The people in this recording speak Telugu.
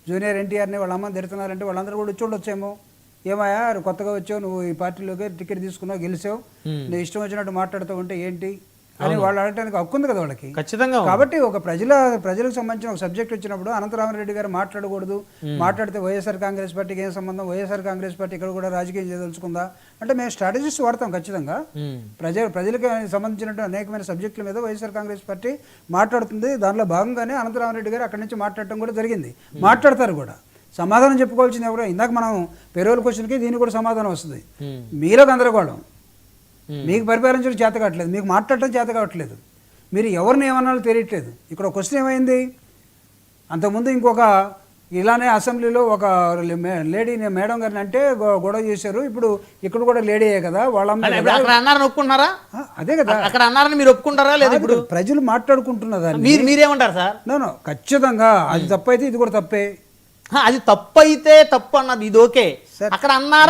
జూనియర్ ఎన్టీఆర్ని వాళ్ళ అమ్మని తిడుతున్నారంటే వాళ్ళందరూ కూడా వచ్చి ఉండొచ్చేమో. ఏమయ్యా కొత్తగా వచ్చావు, నువ్వు ఈ పార్టీలోకి టికెట్ తీసుకున్నావు, గెలిచావు, నువ్వు ఇష్టం వచ్చినట్టు మాట్లాడుతూ ఉంటే ఏంటి అని వాళ్ళు అడగడానికి హక్కు ఉంది కదా వాళ్ళకి. ఖచ్చితంగా. కాబట్టి ఒక ప్రజలకు సంబంధించిన ఒక సబ్జెక్ట్ వచ్చినప్పుడు అనంతరామరెడ్డి గారు మాట్లాడకూడదు, మాట్లాడితే వైఎస్ఆర్ కాంగ్రెస్ పార్టీకి ఏం సంబంధం, వైఎస్ఆర్ కాంగ్రెస్ పార్టీ ఇక్కడ కూడా రాజకీయం చేయదలుచుకుందా అంటే మేము స్ట్రాటజీస్ వాడతాం ఖచ్చితంగా. ప్రజలకు సంబంధించినటువంటి అనేకమైన సబ్జెక్టుల మీద వైఎస్ఆర్ కాంగ్రెస్ పార్టీ మాట్లాడుతుంది. దానిలో భాగంగానే అనంతరామరెడ్డి గారు అక్కడి నుంచి మాట్లాడటం కూడా జరిగింది, మాట్లాడతారు కూడా. సమాధానం చెప్పుకోవాల్సింది ఎవరో, ఇందాక మనం పెరోల్ క్వశ్చన్కి దీనికి కూడా సమాధానం వస్తుంది. మీలో గందరగోళం, మీకు పరిపాలించడం చేత కావట్లేదు, మీకు మాట్లాడటం చేత కావట్లేదు, మీరు ఎవరిని ఏమన్నాలో తెలియట్లేదు. ఇక్కడ క్వశ్చన్ ఏమైంది, అంతకుముందు ఇంకొక ఇలానే అసెంబ్లీలో ఒక లేడీ మేడం గారిని అంటే గొడవ చేశారు. ఇప్పుడు ఇక్కడ కూడా లేడీయే కదా వాళ్ళ అక్కడ అన్నారని ఒప్పుకుంటున్నారా? అదే కదా అక్కడ అన్నారని మీరు ఒప్పుకుంటారా లేదా? ఇప్పుడు ప్రజలు మాట్లాడుకుంటున్నదాన్ని మీరేమంటారు సార్? నో ఖచ్చితంగా అది తప్పైతే ఇది కూడా తప్పే. అది తప్పు అయితే తప్పు అన్నది ఇది ఓకే. అక్కడ అన్నారా